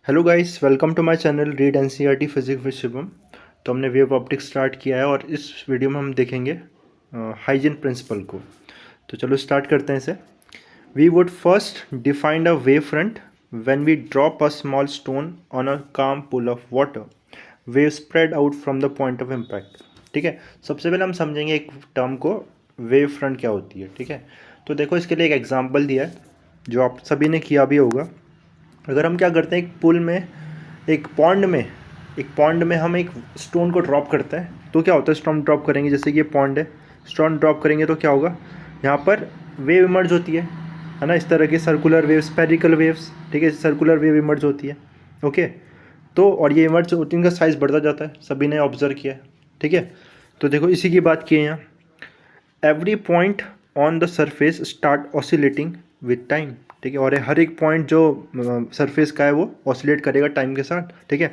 Hello guys, welcome to my channel read NCERT physics with Shivam. तो हमने wave optics start किया है और इस वीडियो में हम देखेंगे हाइजीन प्रिंसिपल को। तो चलो स्टार्ट करते हैं इसे। We would first defined a wave front when we drop a small stone on a calm pool of water. Wave spread out from the point of impact. ठीक है, सबसे पहले हम समझेंगे एक टर्म को, वेव फ्रंट क्या होती है। ठीक है, तो देखो इसके लिए एक एग्जाम्पल दिया है जो आप सभी ने किया भी होगा। अगर हम क्या करते हैं, एक पुल में, एक पॉन्ड में हम एक स्टोन को ड्रॉप करते हैं तो क्या होता है, स्टोन ड्रॉप करेंगे, जैसे कि ये पॉन्ड है, स्टोन ड्रॉप करेंगे तो क्या होगा, यहाँ पर वेव इमर्ज होती है ना, इस तरह की सर्कुलर वेव, स्पेरिकल वेव्स। ठीक है, सर्कुलर वेव इमर्ज होती है। ओके, तो और ये इमर्ज होती है, इनका साइज़ बढ़ता जाता है, सभी ने ऑब्जर्व किया है। ठीक है, तो देखो इसी की बात की है यहाँ। Every point on the surface start oscillating with time. ठीक है, और हर एक पॉइंट जो सरफेस का है वो ऑसिलेट करेगा टाइम के साथ। ठीक है,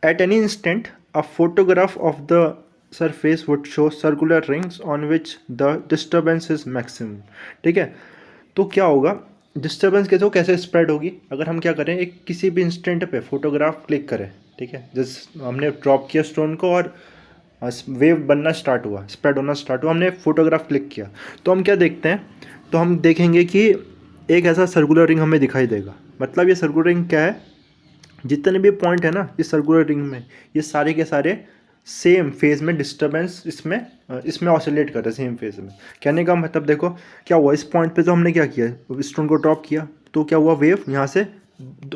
at any instant a photograph of the surface would show circular rings on which the disturbance is maximum. ठीक है, तो क्या होगा, डिस्टर्बेंस कैसे स्प्रेड होगी, अगर हम क्या करें, एक किसी भी इंस्टेंट पे फोटोग्राफ क्लिक करें। ठीक है, जैसे हमने ड्रॉप किया स्टोन को और वेव बनना स्टार्ट हुआ, स्प्रेड होना स्टार्ट हुआ, हमने फोटोग्राफ क्लिक किया, तो हम क्या देखते हैं, तो हम देखेंगे कि एक ऐसा सर्कुलर रिंग हमें दिखाई देगा। मतलब ये सर्कुलर रिंग क्या है, जितने भी पॉइंट है ना इस सर्कुलर रिंग में, ये सारे के सारे सेम फेज में डिस्टर्बेंस इसमें ऑसिलेट कर रहे हैं, सेम फेज में। कहने का मतलब देखो क्या हुआ, इस पॉइंट पे तो हमने क्या किया, स्टोन को ड्रॉप किया, तो क्या हुआ, वेव यहाँ से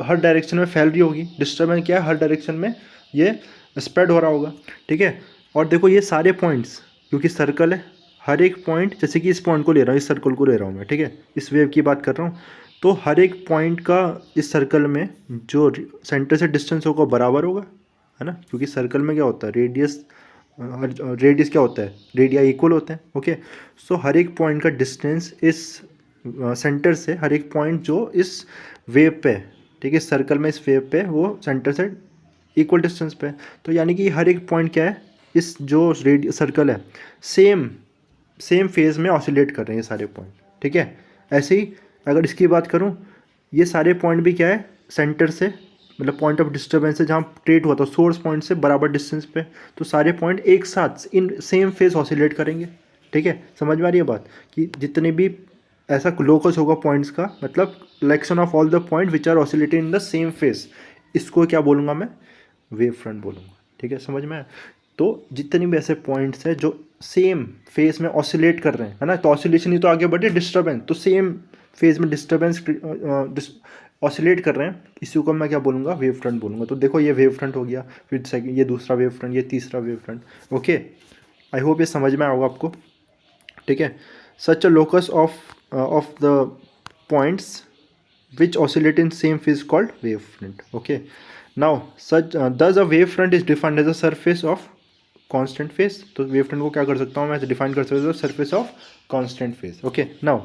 हर डायरेक्शन में फैल रही होगी। डिस्टर्बेंस क्या है, हर डायरेक्शन में ये स्प्रेड हो रहा होगा। ठीक है, और देखो ये सारे पॉइंट्स, क्योंकि सर्कल है, हर एक पॉइंट, जैसे कि इस पॉइंट को ले रहा हूँ, इस सर्कल को ले रहा हूँ मैं। ठीक है, इस वेव की बात कर रहा हूँ, तो हर एक पॉइंट का इस सर्कल में जो सेंटर से डिस्टेंस होगा बराबर होगा, है ना, क्योंकि सर्कल में क्या होता है, रेडियस क्या होता है, रेडिया इक्वल होते हैं। ओके, सो हर एक पॉइंट का डिस्टेंस इस सेंटर से, हर एक पॉइंट जो इस वेव पे, ठीक है, सर्कल में इस वेव पे वो सेंटर से इक्वल डिस्टेंस पे है। तो यानी कि हर एक पॉइंट क्या है, इस जो रेडियस सर्कल है, सेम सेम फेज में ऑसिलेट कर रहे हैं ये सारे पॉइंट। ठीक है, ऐसे ही अगर इसकी बात करूँ, ये सारे पॉइंट भी क्या है, सेंटर से, मतलब पॉइंट ऑफ डिस्टर्बेंस से जहाँ क्रिएट हुआ था सोर्स पॉइंट से बराबर डिस्टेंस पे, तो सारे पॉइंट एक साथ इन सेम फेज ऑसिलेट करेंगे। ठीक है, समझ में आ रही है बात, कि जितने भी ऐसा लोकस होगा पॉइंट्स का, मतलब collection of all the point which are oscillating in the same phase, इसको क्या बोलूँगा मैं, वेव फ्रंट बोलूँगा। ठीक है, समझ में आया। तो जितने भी ऐसे पॉइंट्स हैं जो सेम फेज में ऑसिलेट कर रहे हैं, है ना, तो ऑसिलेशन ही तो आगे बढ़े, डिस्टर्बेंस, तो सेम फेज में डिस्टर्बेंस ऑसिलेट कर रहे हैं, इसी को मैं क्या बोलूँगा, वेव फ्रंट बोलूँगा। तो देखो ये वेव फ्रंट हो गया, फिर सेकंड, ये दूसरा वेव फ्रंट, ये तीसरा wave front. Okay, I hope ये समझ में आएगा आपको। ठीक है, such a locus of the points which oscillate in same phase called wavefront. Okay, now thus a wavefront is defined as a surface of constant phase. तो wavefront को क्या कर सकता हूँ मैं, डिफाइन कर सकता हूँ surface of constant phase. Okay, now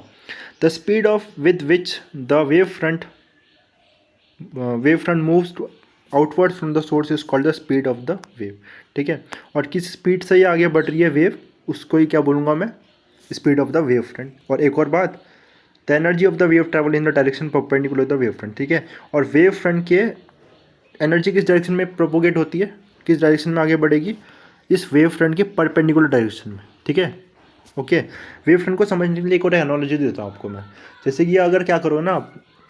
the speed of with which the wavefront moves to outwards from the source is called the speed of the wave. ठीक है, और किस स्पीड से ये आगे बढ़ रही है वेव, उसको ही क्या बोलूँगा मैं, speed of the wave front. और एक और बात, the energy of the wave travel in the direction perpendicular the wave front. ठीक है, और वेव फ्रंट के एनर्जी किस डायरेक्शन में प्रोपोगेट होती है, किस डायरेक्शन में आगे बढ़ेगी, इस वेव फ्रंट के परपेंडिकुलर डायरेक्शन में। ठीक है, ओके, वेव फ्रंट को समझने के लिए एक और एनालॉजी देता हूँ आपको मैं। जैसे कि अगर क्या करो ना,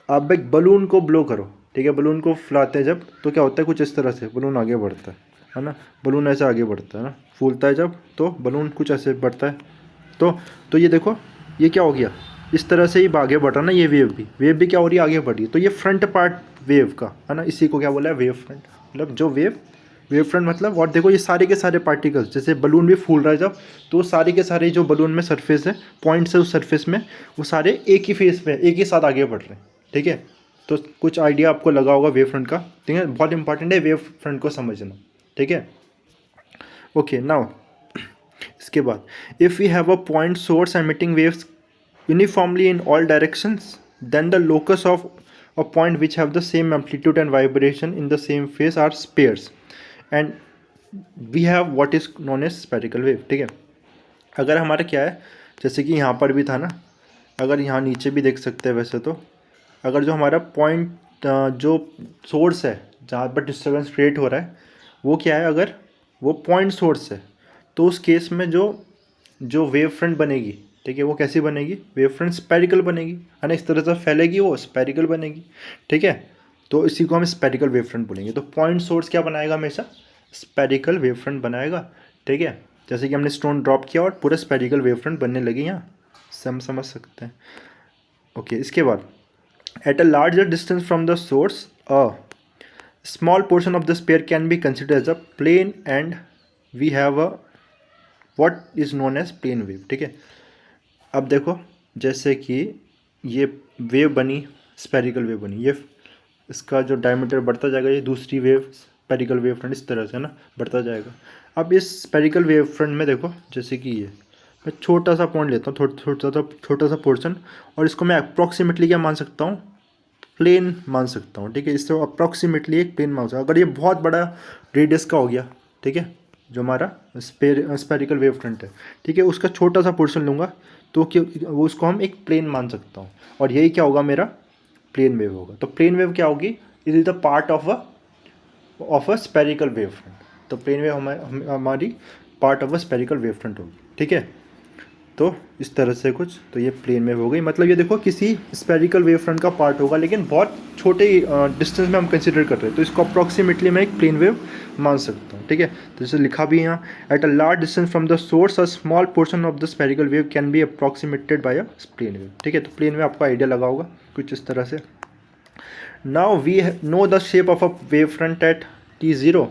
आप एक बलून को ब्लो करो। ठीक है, बलून को फुलाते हैं जब, तो क्या होता है, कुछ इस तरह से बलून आगे बढ़ता है ना, बलून ऐसे आगे बढ़ता है ना, फूलता है जब, तो बलून कुछ ऐसे बढ़ता है। तो ये देखो, ये क्या हो गया, इस तरह से ही आगे बढ़ रहा ना, ये वेव भी क्या हो रही है, आगे बढ़ रही है। तो ये फ्रंट पार्ट वेव का है ना, इसी को क्या बोला है, वेव फ्रंट। मतलब जो वेव फ्रंट मतलब, और देखो ये सारे के सारे पार्टिकल्स, जैसे बलून भी फूल रहा है जब, तो सारे के सारे जो बलून में सरफेस है, पॉइंट्स है उस सरफेस में, वो सारे एक ही फेस में एक ही साथ आगे बढ़ रहे हैं। ठीक है, तो कुछ आइडिया आपको लगा होगा वेव फ्रंट का। ठीक है, बहुत इंपॉर्टेंट है वेव फ्रंट को समझना। ठीक है, ओके, नाउ इसके बाद, if we have a point source emitting waves uniformly in all directions, then the locus of a point which have the same amplitude and vibration in the same phase are pairs, and we have what is known as spherical wave. ठीक है, अगर हमारा क्या है, जैसे कि यहाँ पर भी था ना, अगर यहाँ नीचे भी देख सकते हैं वैसे तो, अगर जो हमारा पॉइंट जो सोर्स है जहाँ पर डिस्टर्बेंस क्रिएट हो रहा है वो क्या है, अगर वो पॉइंट सोर्स है तो उस केस में जो जो वेव फ्रंट बनेगी, ठीक है, वो कैसी बनेगी, वेव फ्रंट स्पेरिकल बनेगी, है ना, इस तरह से फैलेगी, वो स्पेरिकल बनेगी, ठीक है। तो इसी को हम स्पेरिकल वेव फ्रंट बोलेंगे। तो पॉइंट सोर्स क्या बनाएगा, हमेशा स्पेरिकल वेव फ्रंट बनाएगा, ठीक है। जैसे कि हमने स्टोन ड्रॉप किया और पूरा स्पेरिकल वेव फ्रंट बनने लगी, यहाँ से हम समझ सकते हैं। ओके, इसके बाद at a larger distance from the source a small portion of the sphere can be consider as a plane and we have a what is known as plane wave, ठीक है। अब देखो, जैसे कि ये वेव बनी, स्पेरिकल वेव बनी, ये इसका जो डायमीटर बढ़ता जाएगा, ये दूसरी वेव स्पेरिकल वेव फ्रंट इस तरह से ना बढ़ता जाएगा। अब इस स्पेरिकल वेव फ्रंट में देखो, जैसे कि ये मैं छोटा सा पॉइंट लेता हूँ, छोटा सा पोर्शन, और इसको मैं अप्रॉक्सीमेटली क्या मान सकता हूँ, प्लेन मान सकता हूँ, ठीक है। इससे अप्रॉक्सीमेटली एक प्लेन मान सकता हूँ। अगर ये बहुत बड़ा रेडियस का हो गया, ठीक है, जो हमारा स्पेरिकल वेव फ्रंट है, ठीक है, उसका छोटा सा पोर्शन लूँगा तो वो उसको हम एक प्लेन मान सकता हूँ, और यही क्या होगा, मेरा प्लेन वेव होगा। तो प्लेन वेव क्या होगी, it is the part of a spherical wave front. तो प्लेन वेव हमारी part of a spherical wave front होगी, ठीक है। तो इस तरह से कुछ, तो ये प्लेन वेव हो गई, मतलब ये देखो किसी स्पेरिकल वेव फ्रंट का पार्ट होगा, लेकिन बहुत छोटे डिस्टेंस में हम कंसिडर कर रहे हैं, तो इसको अप्रॉक्सीमेटली मैं एक प्लेन वेव मान सकता हूँ, ठीक है। तो जैसे लिखा भी है यहाँ, at a large distance from the source a small portion of the spherical wave can be approximated by a plane wave, ठीक है। तो प्लेन वेव आपको आइडिया लगा होगा कुछ इस तरह से। Now we know the shape of a wave front at t0,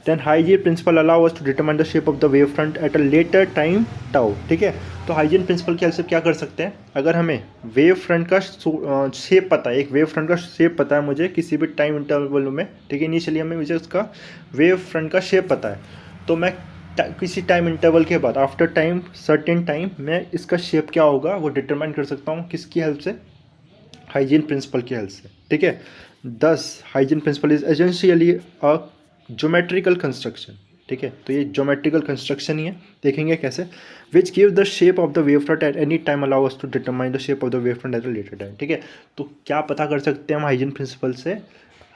then Huygens principle allow us to determine the shape of the wave front at a later time tau, ठीक है। तो हाइजीन प्रिंसिपल की help से क्या कर सकते हैं, अगर हमें वेव फ्रंट का शेप पता है, एक वेव फ्रंट का शेप पता है मुझे किसी भी टाइम इंटरवल में, ठीक है, इनिशियली हमें मुझे उसका वेव फ्रंट का शेप पता है, तो मैं किसी टाइम इंटरवल के बाद, आफ्टर टाइम सर्टेन टाइम, मैं इसका शेप क्या होगा वो डिटरमाइन कर सकता हूँ, किसकी हेल्प से, हाइजीन प्रिंसिपल की हेल्प से, ठीक है। This Huygens principle is essentially a geometrical construction, ठीक है। तो ये ज्योमेट्रिकल कंस्ट्रक्शन ही है, देखेंगे कैसे, which give the shape of the wave front at any time allow us to determine the shape of the wave front at a later time, ठीक है। तो क्या पता कर सकते हैं हम हाइजीन प्रिंसिपल से,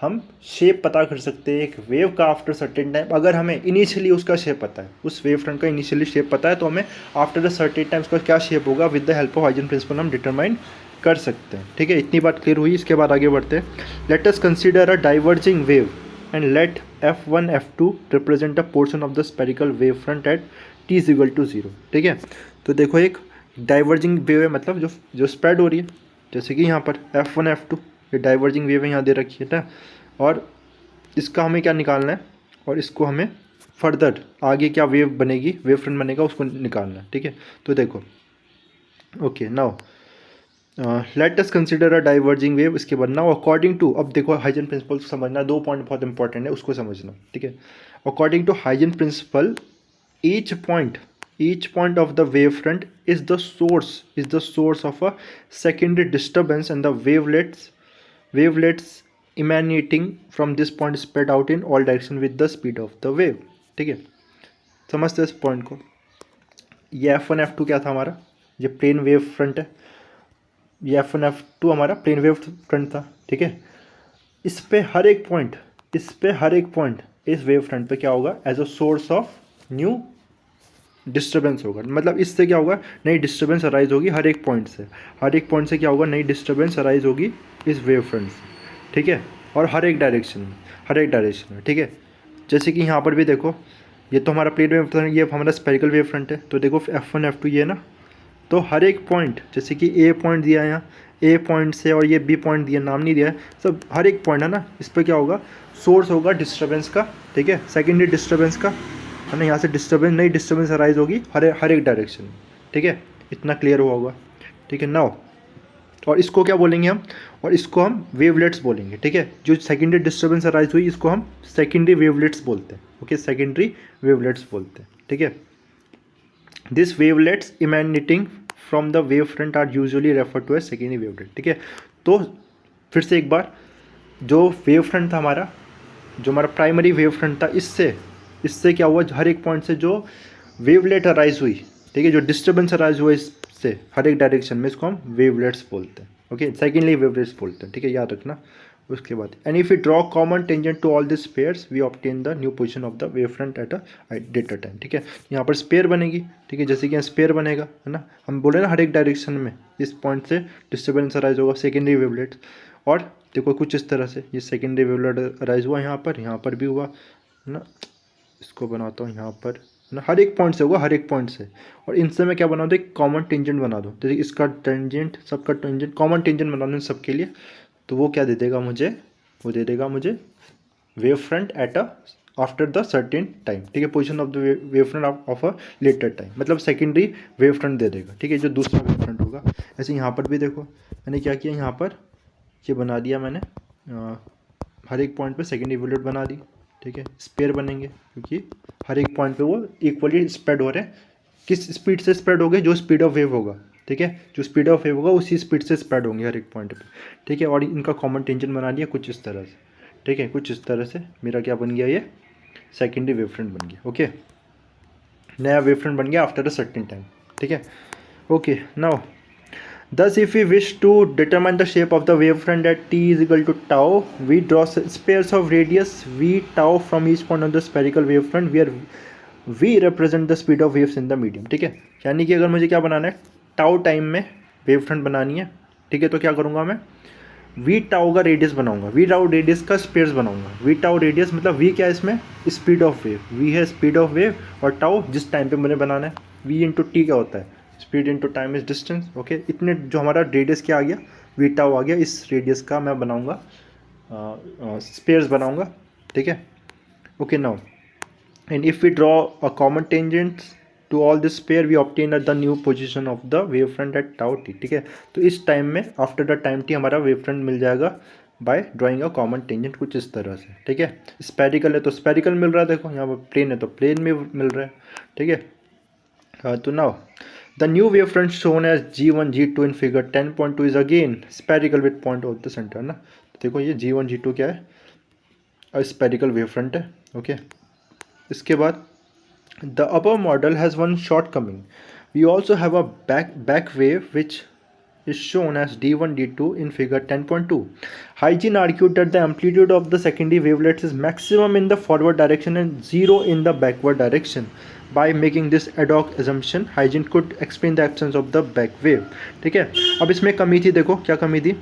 हम शेप पता कर सकते हैं एक वेव का आफ्टर सर्टेन टाइम। अगर हमें इनिशियली उसका शेप पता है, उस वेव फ्रंट का इनिशियली शेप पता है, तो हमें आफ्टर द सर्टेन टाइम उसका क्या शेप होगा, with the help of Huygens principle हम डिटरमाइन कर सकते हैं, ठीक है। इतनी बात क्लियर हुई, इसके बाद आगे बढ़ते हैं। Let us consider a diverging wave and let f1 f2 represent a portion of the spherical wave front at t is equal to 0, ठीक है। तो देखो एक डाइवर्जिंग वेव है, मतलब जो स्प्रेड हो रही है, जैसे कि यहाँ पर f1 f2, ये डाइवर्जिंग वेव है, यहाँ दे रखी है ना, और इसका हमें क्या निकालना है, और इसको हमें फर्दर आगे क्या वेव बनेगी, वेव फ्रंट बनेगा, उसको निकालना है, ठीक है। तो देखो, okay, now let us consider a diverging wave. इसके बाद नाउ अकॉर्डिंग टू, अब देखो हाइजीन प्रिंसिपल समझना, दो पॉइंट बहुत इंपॉर्टेंट है, उसको समझना, ठीक है। According to Huygens principle, each point of the wave front is the source of a secondary disturbance and the wavelets emanating from this point spread out in all direction with the speed of the wave, ठीक है। समझते हैं इस point को। ये f1 f2 क्या था हमारा, ये प्लेन वेव फ्रंट है, ये f1 f2 हमारा प्लेन वेव फ्रंट था, ठीक है। इस पे हर एक पॉइंट इस वेव फ्रंट पे क्या होगा, as a source of new disturbance होगा, मतलब इससे क्या होगा, नई डिस्टर्बेंस अराइज होगी हर एक पॉइंट से क्या होगा, नई डिस्टर्बेंस अराइज होगी इस वेव फ्रंट से, ठीक है। और हर एक डायरेक्शन में, ठीक है। जैसे कि यहाँ पर भी देखो, ये तो हमारा प्लेन वेव फ्रंट, ये हमारा स्पेरिकल वेव फ्रंट है, तो देखो f1 f2 ये ना, तो हर एक पॉइंट, जैसे कि ए पॉइंट दिया है यहाँ, ए पॉइंट से, और ये बी पॉइंट दिया, नाम नहीं दिया है, सब हर एक पॉइंट है ना, इस पर क्या होगा, सोर्स होगा डिस्टर्बेंस का, ठीक है, सेकेंडरी डिस्टर्बेंस का, है ना, यहाँ से नई डिस्टर्बेंस अराइज होगी हर एक डायरेक्शन में, ठीक है। इतना क्लियर हुआ होगा, ठीक है। नाउ, और इसको क्या बोलेंगे हम, और इसको हम वेवलेट्स बोलेंगे, ठीक है। जो सेकेंडरी डिस्टर्बेंस अराइज हुई, इसको हम सेकेंडरी वेवलेट्स बोलते हैं, ओके, सेकेंडरी वेवलेट्स बोलते हैं, ठीक है। This wavelets emanating from the wave front are usually refer to as secondary wavelet, ठीक है। तो फिर से एक बार, जो वेव फ्रंट था हमारा, जो हमारा प्राइमरी वेव फ्रंट था, इससे क्या हुआ, हर एक पॉइंट से जो वेवलेट अराइज हुई, ठीक है, जो डिस्टर्बेंस अराइज हुआ इससे हर एक डायरेक्शन में, इसको हम वेवलेट्स बोलते हैं, ओके, सेकेंडली वेवलेट्स बोलते हैं, ठीक है, याद रखना। उसके बाद and if you draw common tangent to all this pairs we obtain the new position of the wave front at a data time. ठीक है, यहाँ पर स्पेयर बनेगी। ठीक है, जैसे कि यहाँ स्पेयर बनेगा, है ना, हम बोले ना हर एक डायरेक्शन में इस पॉइंट से डिस्टर्बेंस अराइज होगा, सेकेंडरी वेवलेट। और देखो कुछ इस तरह से ये सेकेंडरी वेवलेट अराइज हुआ, यहाँ पर भी हुआ, है ना। इसको बनाता हूँ यहाँ पर, है ना, हर एक पॉइंट से होगा, हर एक पॉइंट से। और इनसे मैं क्या बना दूँ, एक कॉमन टेंजेंट बना दूँ। जैसे इसका टेंजेंट, सबका टेंजेंट, कॉमन टेंजेंट बना दूँ सबके लिए। तो वो क्या दे देगा मुझे, वो दे देगा मुझे wave front at a after the certain time. ठीक है, position of the wave front of a later time, मतलब सेकेंडरी वेव फ्रंट दे देगा। ठीक है, जो दूसरा वेव फ्रंट होगा। ऐसे यहाँ पर भी देखो मैंने क्या किया, यहाँ पर ये बना दिया मैंने, हर एक पॉइंट पे सेकेंडरी वेवलेट बना दी। ठीक है, स्पेयर बनेंगे क्योंकि हर एक पॉइंट पे वो इक्वली स्प्रेड हो रहे हैं। किस स्पीड से स्प्रेड हो गए, जो स्पीड ऑफ वेव होगा। ठीक है, जो स्पीड ऑफ वेव होगा उसी स्पीड से स्प्रेड होंगे हर एक पॉइंट पे। ठीक है, और इनका कॉमन टेंशन बना दिया कुछ इस तरह से। ठीक है, कुछ इस तरह से मेरा क्या बन गया, ये सेकेंडरी वेव फ्रंट बन गया। ओके, नया वेव फ्रंट बन गया आफ्टर अ सर्टेन टाइम। ठीक है, okay now thus if we wish to determine the shape of the wavefront at t is equal to tau, we draw spheres of radius v tau from each point of the spherical wavefront where v represent the speed of waves in the medium। ठीक है, यानी कि अगर मुझे क्या बनाना है, tau time में wave front बनानी है। ठीक है, तो क्या करूँगा मैं, वी टाउ का रेडियस बनाऊंगा, वी टाउ रेडियस का स्पेयर्स बनाऊंगा। वी टाउ रेडियस मतलब वी क्या है इसमें, स्पीड ऑफ वेव, वी है स्पीड ऑफ वेव, और टाउ जिस टाइम पे मुझे बनाना है। वी इंटू टी क्या होता है, speed into time is distance. Okay, इतने जो हमारा रेडियस क्या आ गया, वी टाउ आ गया, इस रेडियस का मैं बनाऊंगा स्पेयर्स बनाऊंगा। ठीक है, okay now and if we draw a common tangents to all this pair we obtain the new position of the wave front at tau t. ठीक है, तो इस टाइम में आफ्टर द टाइम टी हमारा wave front मिल जाएगा by drawing a common tangent कुछ इस तरह से। ठीक है, स्पेरिकल है तो स्पेरिकल मिल रहा है, देखो यहाँ पर प्लेन है तो प्लेन में मिल रहा है। ठीक है, तो now the new wave front shown as G1 G2 in figure 10.2 is again spherical with point of the centre ना। देखो ये G1 G2 क्या है, स्पेरिकल वेव फ्रंट है। ओके, इसके बाद the upper model has one shortcoming. We also have a back wave which is shown as D1 D2 in figure 10.2. Hygiene argued that the amplitude of the secondary wavelets is maximum in the forward direction and zero in the backward direction. By making this ad hoc assumption, Hygiene could explain the absence of the back wave. ठीक है, अब इसमें कमी थी, देखो क्या कमी थी,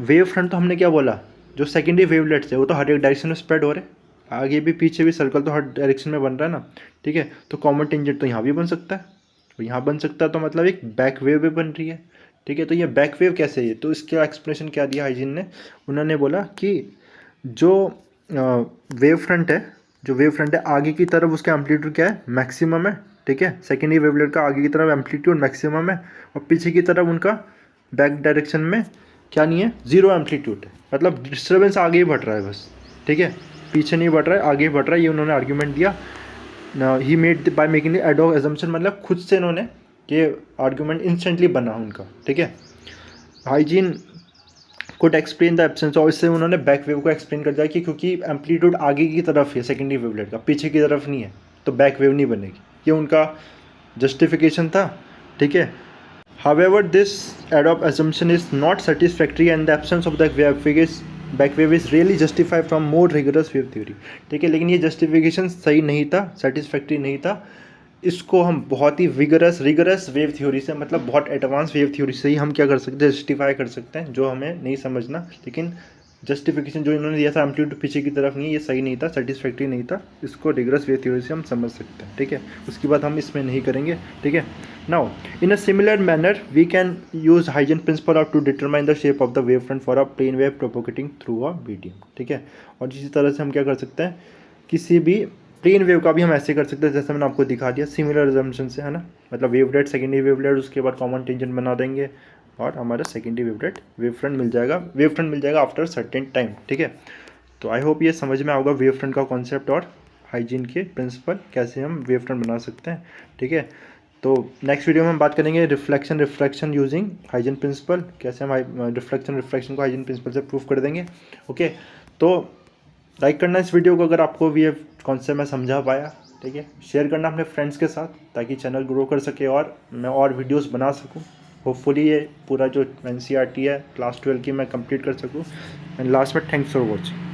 वेव फ्रंट तो हमने क्या बोला, जो सेकेंडरी वेवलेट्स है वो तो हर एक डायरेक्शन में स्प्रेड हो रहे, आगे भी पीछे भी सर्कल तो हर डायरेक्शन में बन रहा है ना। ठीक है, तो कॉमन टेंजेंट तो यहाँ भी बन सकता है, तो यहाँ बन सकता है, तो मतलब एक बैक वेव भी बन रही है। ठीक है, तो ये बैक वेव कैसे है, तो इसका एक्सप्लेनेशन क्या दिया हाइजीन ने, उन्होंने बोला कि जो वेव फ्रंट है, जो वेव फ्रंट है आगे की तरफ उसका एम्पलीट्यूड क्या है, मैक्सिमम है। ठीक है, सेकेंडरी वेवलेट का आगे की तरफ एम्पलीट्यूड मैक्सिमम है, और पीछे की तरफ उनका बैक डायरेक्शन में क्या नहीं है, जीरो एम्पलीट्यूड है, मतलब डिस्टर्बेंस आगे ही बढ़ रहा है बस। ठीक है, पीछे नहीं बढ़ रहा है, आगे ही बढ़ रहा है, ये उन्होंने आर्ग्यूमेंट दिया। He made by making ad hoc assumption, मतलब खुद से इन्होंने ये आर्ग्यूमेंट इंस्टेंटली बना उनका। ठीक है, hygiene could explain the absence, और इससे उन्होंने बैक वेव को एक्सप्लेन कर दिया कि क्योंकि एम्पलीट्यूड आगे की तरफ है सेकेंडरी वेवलेट का, पीछे की तरफ नहीं है, तो बैक वेव नहीं बनेगी, ये उनका जस्टिफिकेशन था। ठीक है, however this ad hoc assumption is not satisfactory and the absence of the back wave is really justified from more rigorous wave theory। ठीक है, लेकिन ये जस्टिफिकेशन सही नहीं था, सेटिस्फैक्ट्री नहीं था, इसको हम बहुत ही रिगरस वेव थ्योरी से, मतलब बहुत एडवांस वेव थ्योरी से ही हम क्या कर सकते हैं, जस्टिफाई कर सकते हैं, जो हमें नहीं समझना। लेकिन जस्टिफिकेशन जो इन्होंने दिया था एम्पलीट्यूड पीछे की तरफ नहीं, ये सही नहीं था, सेटिस्फैक्ट्री नहीं था, इसको रिगरस वेव थ्योरी से हम समझ सकते हैं। ठीक है, उसकी बात हम इसमें नहीं करेंगे। ठीक है, now in a similar manner we can use Huygens principle to determine the shape of the wave front for a plane wave propagating through a medium. ठीक है, और इसी तरह से हम क्या कर सकते हैं, किसी भी प्लेन वेव का भी हम ऐसे कर सकते हैं जैसे मैंने आपको दिखा दिया, सिमिलर असम्पशन से, है ना, मतलब वेवलेट सेकेंडरी वेवलेट, उसके बाद कॉमन टेंजेंट बना देंगे और हमारा सेकेंडरी वेवलेट वेव फ्रंट मिल जाएगा आफ्टर सर्टेन टाइम। ठीक है, तो आई होप ये समझ में आएगा वेव फ्रंट का कॉन्सेप्ट और हाइजीन के प्रिंसिपल, कैसे हम वेव फ्रंट बना सकते हैं। ठीक है, तो नेक्स्ट वीडियो में हम बात करेंगे रिफ्लेक्शन यूजिंग हाइजीन प्रिंसिपल, कैसे हम रिफ्लेक्शन को हाइजीन प्रिंसिपल से प्रूफ कर देंगे। ओके, तो लाइक करना इस वीडियो को अगर आपको ये कॉन्सेप्ट मैं समझा पाया। ठीक है, शेयर करना अपने फ्रेंड्स के साथ ताकि चैनल ग्रो कर सके और मैं और वीडियोस बना सकूं। होपफुली ये पूरा जो NCERT है क्लास 12 की मैं कंप्लीट कर सकूँ। एंड लास्ट में थैंक्स फॉर वॉचिंग।